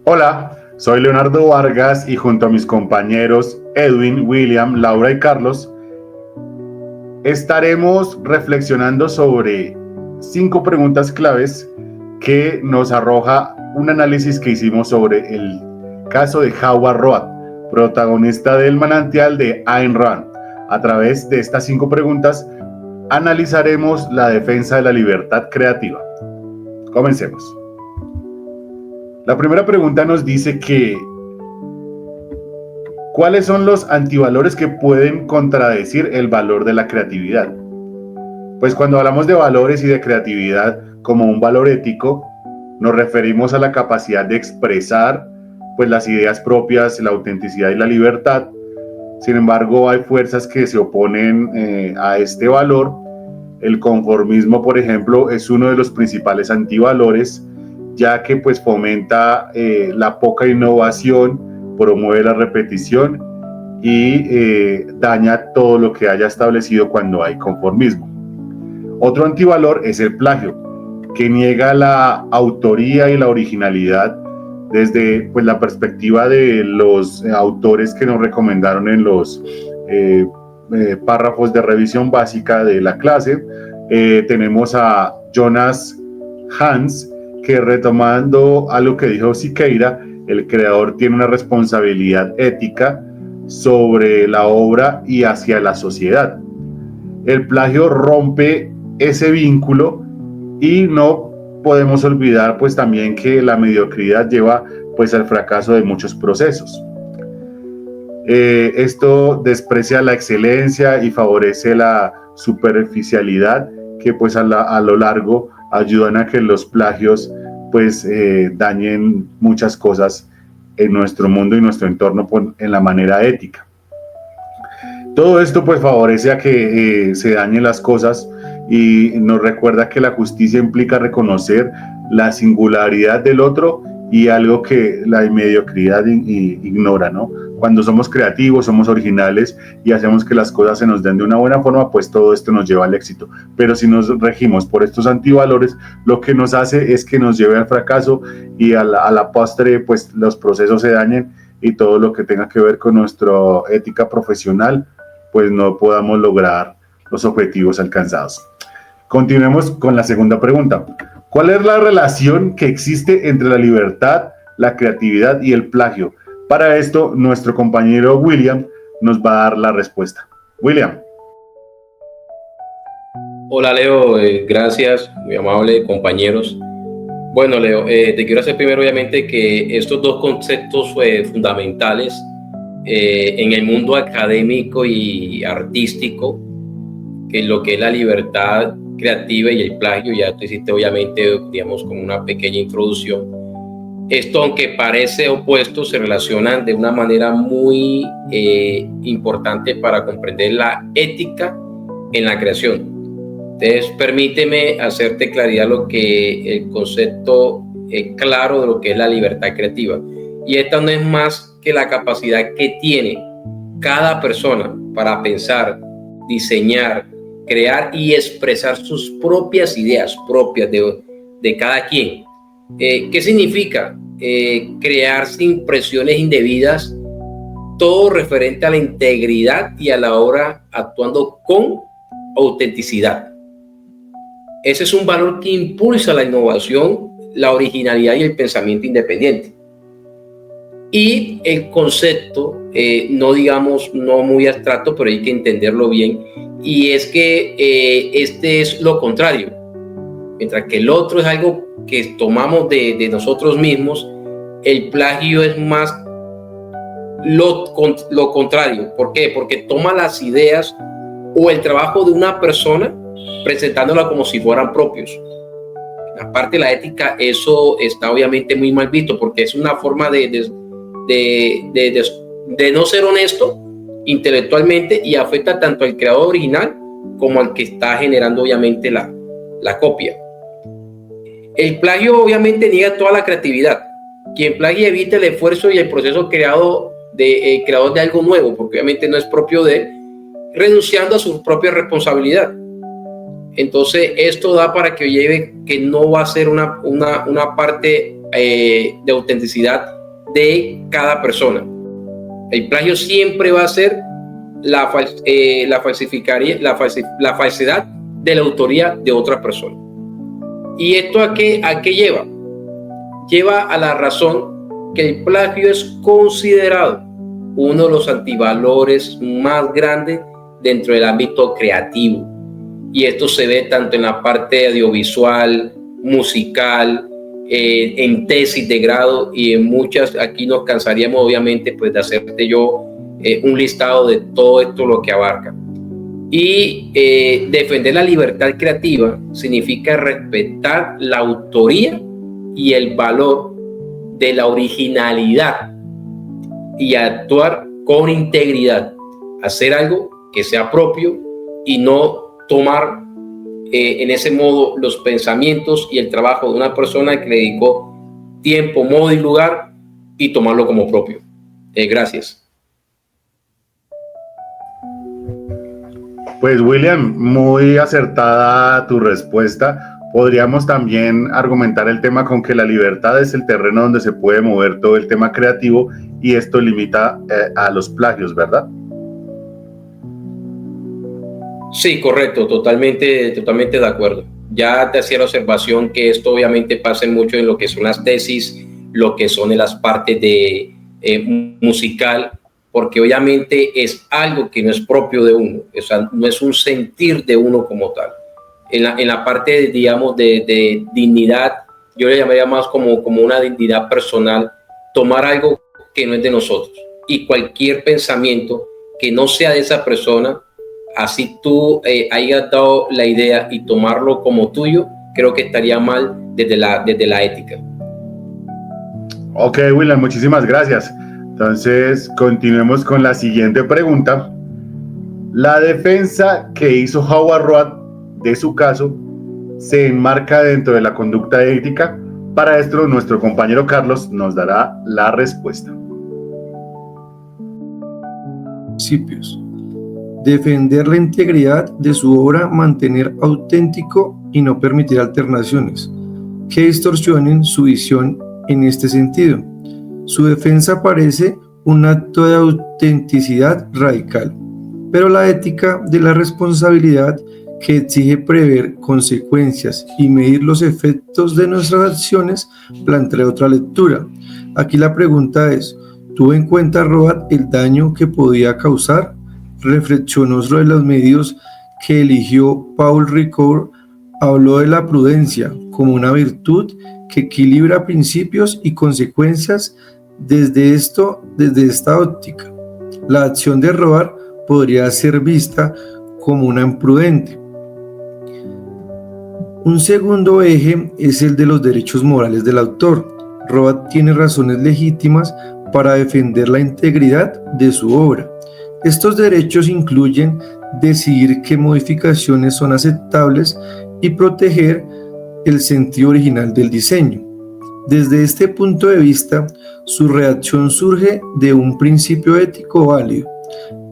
Hola, soy Leonardo Vargas y junto a mis compañeros Edwin, William, Laura y Carlos estaremos reflexionando sobre 5 preguntas claves que nos arroja un análisis que hicimos sobre el caso de Howard Roark, protagonista del manantial de Ayn Rand. A través de estas 5 preguntas analizaremos la defensa de la libertad creativa. Comencemos. La primera pregunta nos dice que ¿cuáles son los antivalores que pueden contradecir el valor de la creatividad? Pues cuando hablamos de valores y de creatividad como un valor ético, nos referimos a la capacidad de expresar pues las ideas propias, la autenticidad y la libertad. Sin embargo, hay fuerzas que se oponen a este valor. El conformismo, por ejemplo, es uno de los principales antivalores, ya que pues fomenta la poca innovación, promueve la repetición y daña todo lo que haya establecido cuando hay conformismo. Otro antivalor es el plagio, que niega la autoría y la originalidad desde pues, la perspectiva de los autores que nos recomendaron en los párrafos de revisión básica de la clase. Tenemos a Jonas Hans, que retomando algo que dijo Siqueira, el creador tiene una responsabilidad ética sobre la obra y hacia la sociedad. El plagio rompe ese vínculo y no podemos olvidar pues también que la mediocridad lleva pues al fracaso de muchos procesos. Esto desprecia la excelencia y favorece la superficialidad que pues a lo largo ayudan a que los plagios pues dañen muchas cosas en nuestro mundo y nuestro entorno en la manera ética. Todo esto pues favorece a que se dañen las cosas y nos recuerda que la justicia implica reconocer la singularidad del otro y algo que la mediocridad ignora, ¿no? Cuando somos creativos, somos originales y hacemos que las cosas se nos den de una buena forma, pues todo esto nos lleva al éxito. Pero si nos regimos por estos antivalores, lo que nos hace es que nos lleve al fracaso y a la postre, pues los procesos se dañen y todo lo que tenga que ver con nuestra ética profesional, pues no podamos lograr los objetivos alcanzados. Continuemos con la segunda pregunta. ¿Cuál es la relación que existe entre la libertad, la creatividad y el plagio? Para esto, nuestro compañero William nos va a dar la respuesta. William. Hola Leo, gracias, muy amable compañeros. Bueno Leo, te quiero hacer primero obviamente que estos dos conceptos fundamentales en el mundo académico y artístico, que es lo que es la libertad creativa y el plagio, ya te hiciste obviamente, digamos, como una pequeña introducción. Esto, aunque parece opuesto, se relacionan de una manera muy importante para comprender la ética en la creación. Entonces, permíteme hacerte claridad lo que el concepto claro de lo que es la libertad creativa. Y esta no es más que la capacidad que tiene cada persona para pensar, diseñar, crear y expresar sus propias ideas propias de cada quien. ¿Qué significa? Crear sin presiones indebidas, todo referente a la integridad y a la hora actuando con autenticidad. Ese es un valor que impulsa la innovación, la originalidad y el pensamiento independiente. Y el concepto, no digamos, no muy abstracto, pero hay que entenderlo bien, y es que este es lo contrario. Mientras que el otro es algo que tomamos de nosotros mismos, el plagio es más lo contrario. ¿Por qué? Porque toma las ideas o el trabajo de una persona presentándola como si fueran propios. La parte de la ética, eso está obviamente muy mal visto porque es una forma de no ser honesto intelectualmente y afecta tanto al creador original como al que está generando obviamente la copia. El plagio obviamente niega toda la creatividad. Quien plagia evita el esfuerzo y el proceso creador de algo nuevo, porque obviamente no es propio de él, renunciando a su propia responsabilidad. Entonces esto da para que lleve que no va a ser una parte de autenticidad de cada persona. El plagio siempre va a ser la falsedad de la autoría de otra persona. ¿Y esto a qué lleva? Lleva a la razón que el plagio es considerado uno de los antivalores más grandes dentro del ámbito creativo. Y esto se ve tanto en la parte audiovisual, musical, en tesis de grado y en muchas. Aquí nos cansaríamos obviamente pues de hacerte yo un listado de todo esto lo que abarca. Y defender la libertad creativa significa respetar la autoría y el valor de la originalidad y actuar con integridad, hacer algo que sea propio y no tomar en ese modo los pensamientos y el trabajo de una persona que le dedicó tiempo, modo y lugar y tomarlo como propio. Gracias. Pues William, muy acertada tu respuesta. Podríamos también argumentar el tema con que la libertad es el terreno donde se puede mover todo el tema creativo y esto limita a los plagios, ¿verdad? Sí, correcto, totalmente de acuerdo. Ya te hacía la observación que esto obviamente pasa mucho en lo que son las tesis, lo que son en las partes de musical, porque obviamente es algo que no es propio de uno, o sea, no es un sentir de uno como tal. En la parte, digamos, de dignidad, yo le llamaría más como una dignidad personal, tomar algo que no es de nosotros y cualquier pensamiento que no sea de esa persona, así tú hayas dado la idea y tomarlo como tuyo, creo que estaría mal desde la ética. Ok, William, muchísimas gracias. Entonces, continuemos con la siguiente pregunta. La defensa que hizo Howard Roark de su caso se enmarca dentro de la conducta ética. Para esto, nuestro compañero Carlos nos dará la respuesta. Principios. Defender la integridad de su obra, mantener auténtico y no permitir alternaciones que distorsionen su visión en este sentido. Su defensa parece un acto de autenticidad radical, pero la ética de la responsabilidad que exige prever consecuencias y medir los efectos de nuestras acciones plantea otra lectura. Aquí la pregunta es, ¿tuvo en cuenta Roark el daño que podía causar? Reflexionó sobre los medios que eligió Paul Ricoeur, habló de la prudencia como una virtud que equilibra principios y consecuencias. Desde esta óptica, la acción de Roark podría ser vista como una imprudente. Un segundo eje es el de los derechos morales del autor. Roark tiene razones legítimas para defender la integridad de su obra. Estos derechos incluyen decidir qué modificaciones son aceptables y proteger el sentido original del diseño. Desde este punto de vista, su reacción surge de un principio ético válido: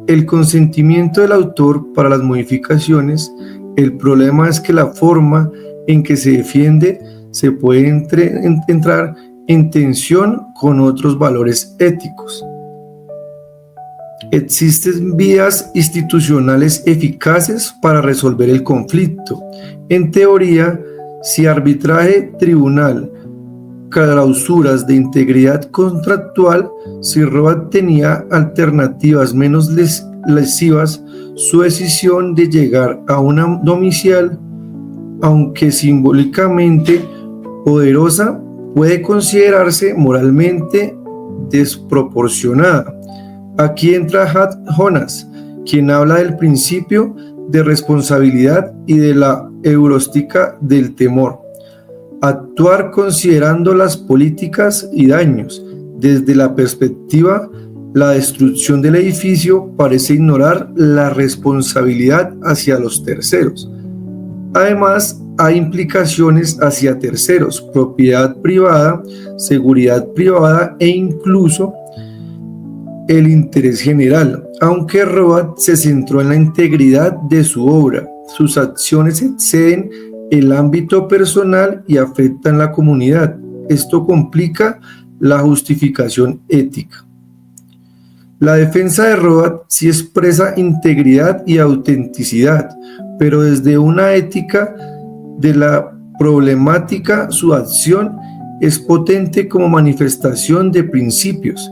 el consentimiento del autor para las modificaciones. El problema es que la forma en que se defiende se puede entrar en tensión con otros valores éticos. Existen vías institucionales eficaces para resolver el conflicto. En teoría, si arbitraje, tribunal, clausuras de integridad contractual, si Roark tenía alternativas menos lesivas, su decisión de llegar a una domiciliar, aunque simbólicamente poderosa, puede considerarse moralmente desproporcionada. Aquí entra Hal Jonas, quien habla del principio de responsabilidad y de la heurística del temor. Actuar considerando las políticas y daños. Desde la perspectiva, la destrucción del edificio parece ignorar la responsabilidad hacia los terceros. Además, hay implicaciones hacia terceros, propiedad privada, seguridad privada e incluso el interés general. Aunque Roark se centró en la integridad de su obra, sus acciones exceden el ámbito personal y afectan la comunidad. esto complica la justificación ética. La defensa de Roth sí expresa integridad y autenticidad, pero desde una ética de la problemática, su acción es potente como manifestación de principios,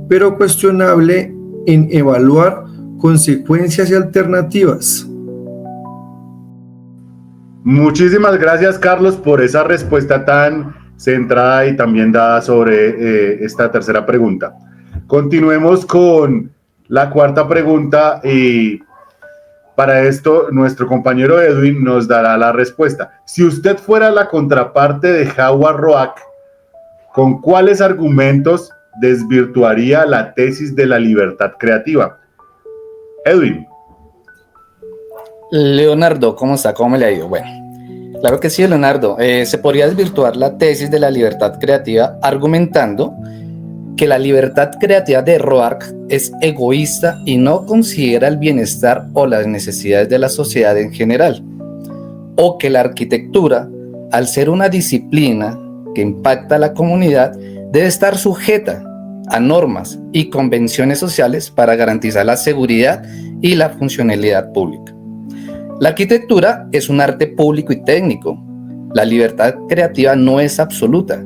pero cuestionable en evaluar consecuencias y alternativas. Muchísimas gracias, Carlos, por esa respuesta tan centrada y también dada sobre esta tercera pregunta. Continuemos con la cuarta pregunta y para esto nuestro compañero Edwin nos dará la respuesta. Si usted fuera la contraparte de Howard Roark, ¿con cuáles argumentos desvirtuaría la tesis de la libertad creativa? Edwin. Leonardo, ¿cómo está? ¿Cómo le ha ido? Bueno, claro que sí, Leonardo. Se podría desvirtuar la tesis de la libertad creativa argumentando que la libertad creativa de Roark es egoísta y no considera el bienestar o las necesidades de la sociedad en general, o que la arquitectura, al ser una disciplina que impacta a la comunidad, debe estar sujeta a normas y convenciones sociales para garantizar la seguridad y la funcionalidad pública. La arquitectura es un arte público y técnico. La libertad creativa no es absoluta.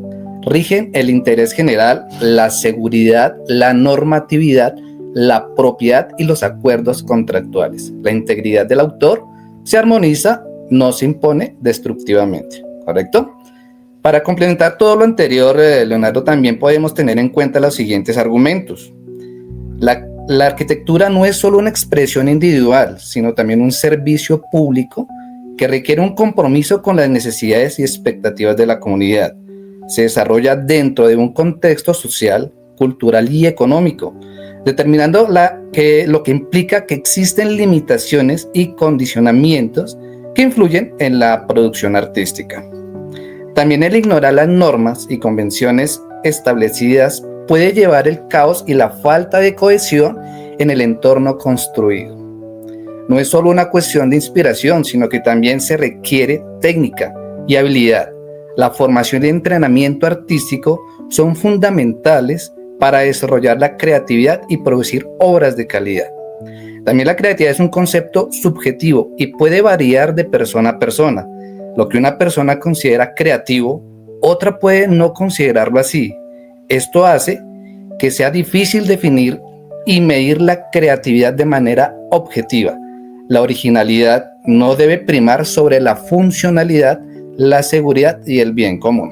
Rigen el interés general, la seguridad, la normatividad, la propiedad y los acuerdos contractuales. La integridad del autor se armoniza, no se impone destructivamente, ¿correcto? Para complementar todo lo anterior, Leonardo, también podemos tener en cuenta los siguientes argumentos. La arquitectura no es solo una expresión individual, sino también un servicio público que requiere un compromiso con las necesidades y expectativas de la comunidad. Se desarrolla dentro de un contexto social, cultural y económico, determinando lo que implica que existen limitaciones y condicionamientos que influyen en la producción artística. También el ignorar las normas y convenciones establecidas puede llevar el caos y la falta de cohesión en el entorno construido. No es solo una cuestión de inspiración, sino que también se requiere técnica y habilidad. La formación y entrenamiento artístico son fundamentales para desarrollar la creatividad y producir obras de calidad. También la creatividad es un concepto subjetivo y puede variar de persona a persona. Lo que una persona considera creativo, otra puede no considerarlo así. Esto hace que sea difícil definir y medir la creatividad de manera objetiva. La originalidad no debe primar sobre la funcionalidad, la seguridad y el bien común.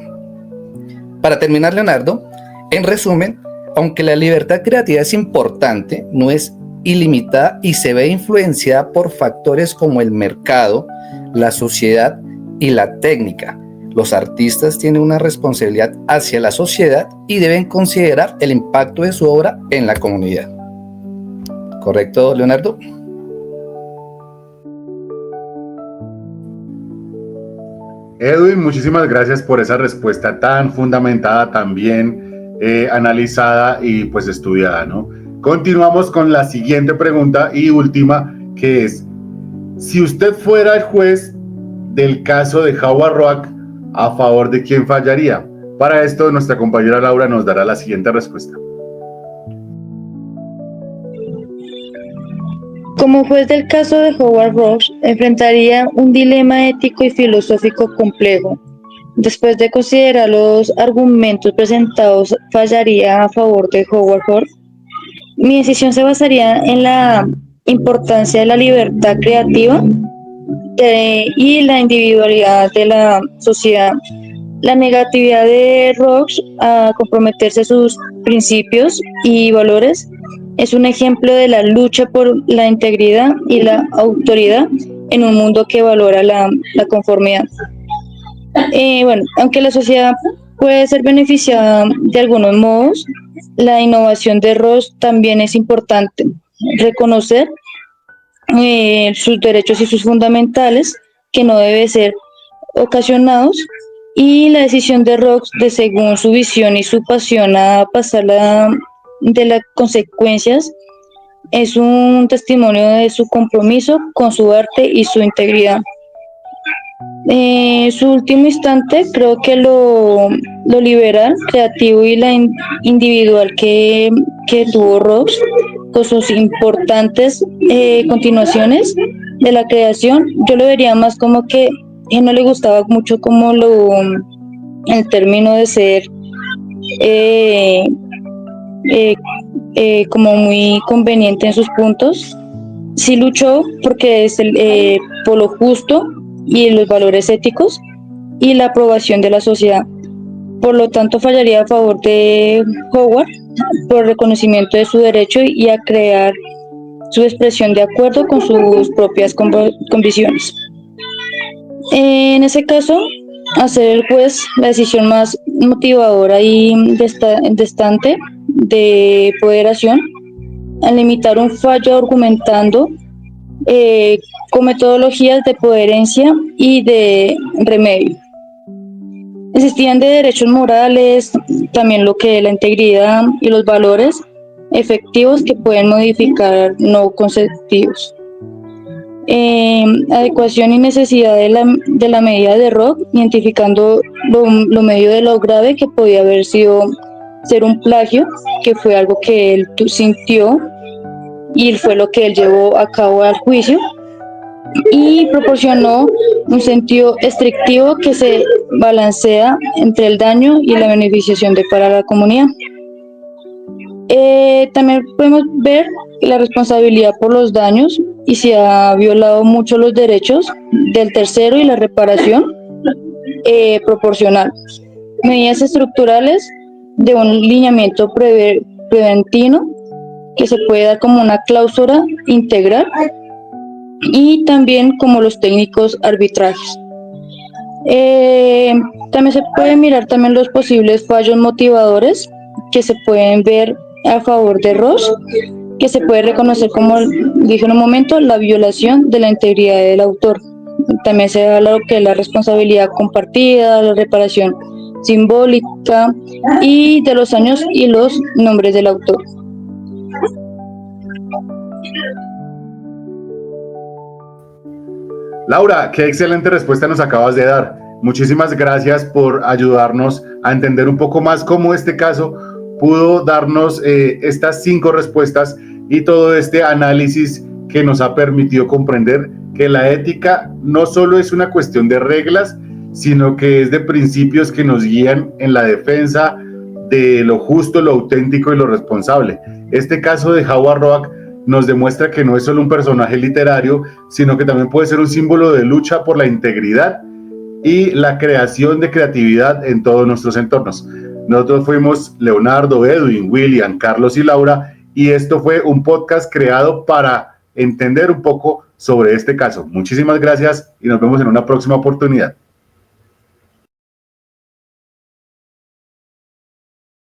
Para terminar, Leonardo, en resumen, aunque la libertad creativa es importante, no es ilimitada y se ve influenciada por factores como el mercado, la sociedad y la técnica. Los artistas tienen una responsabilidad hacia la sociedad y deben considerar el impacto de su obra en la comunidad. ¿Correcto, Leonardo? Edwin, muchísimas gracias por esa respuesta tan fundamentada, tan bien analizada y pues estudiada, ¿no? Continuamos con la siguiente pregunta y última, que es, si usted fuera el juez del caso de Howard Roark, ¿a favor de quién fallaría? Para esto, nuestra compañera Laura nos dará la siguiente respuesta. Como juez del caso de Howard Roark, enfrentaría un dilema ético y filosófico complejo. Después de considerar los argumentos presentados, fallaría a favor de Howard Roark. Mi decisión se basaría en la importancia de la libertad creativa y la individualidad de la sociedad. La negatividad de Roark a comprometerse a sus principios y valores es un ejemplo de la lucha por la integridad y la autoridad en un mundo que valora la conformidad. Aunque la sociedad puede ser beneficiada de algunos modos, la innovación de Roark también es importante. Reconocer sus derechos y sus fundamentales, que no deben ser ocasionados, y la decisión de Roark de, según su visión y su pasión, a pasar de las consecuencias, es un testimonio de su compromiso con su arte y su integridad. Su último instante, creo que lo liberal, creativo y la individual que tuvo Ross, con sus importantes continuaciones de la creación, yo lo vería más como que no le gustaba mucho como el término de ser eh, eh, como muy conveniente en sus puntos. Sí luchó porque es por lo justo y los valores éticos y la aprobación de la sociedad. Por lo tanto, fallaría a favor de Howard por reconocimiento de su derecho y a crear su expresión de acuerdo con sus propias convicciones. En ese caso, hacer el juez la decisión más motivadora y destante de poderación al limitar un fallo argumentando con metodologías de poderencia y de remedio. Existían de derechos morales, también lo que es la integridad y los valores efectivos que pueden modificar no conceptivos. Adecuación y necesidad de la medida de Rock, identificando lo medio de lo grave que podía haber sido ser un plagio, que fue algo que él sintió y fue lo que él llevó a cabo al juicio, y proporcionó un sentido estrictivo que se balancea entre el daño y la beneficiación para la comunidad. También podemos ver la responsabilidad por los daños y si ha violado mucho los derechos del tercero y la reparación proporcional. Medidas estructurales de un lineamiento preventivo que se puede dar como una cláusula integral y también como los técnicos arbitrajes. También se puede mirar también los posibles fallos motivadores que se pueden ver a favor de Ross, que se puede reconocer como dije en un momento la violación de la integridad del autor. También se da lo que es la responsabilidad compartida, la reparación simbólica y de los años y los nombres del autor. Laura, qué excelente respuesta nos acabas de dar. Muchísimas gracias por ayudarnos a entender un poco más cómo este caso pudo darnos estas 5 respuestas y todo este análisis que nos ha permitido comprender que la ética no solo es una cuestión de reglas, sino que es de principios que nos guían en la defensa de lo justo, lo auténtico y lo responsable. Este caso de Howard Roark nos demuestra que no es solo un personaje literario, sino que también puede ser un símbolo de lucha por la integridad y la creación de creatividad en todos nuestros entornos. Nosotros fuimos Leonardo, Edwin, William, Carlos y Laura, y esto fue un podcast creado para entender un poco sobre este caso. Muchísimas gracias y nos vemos en una próxima oportunidad.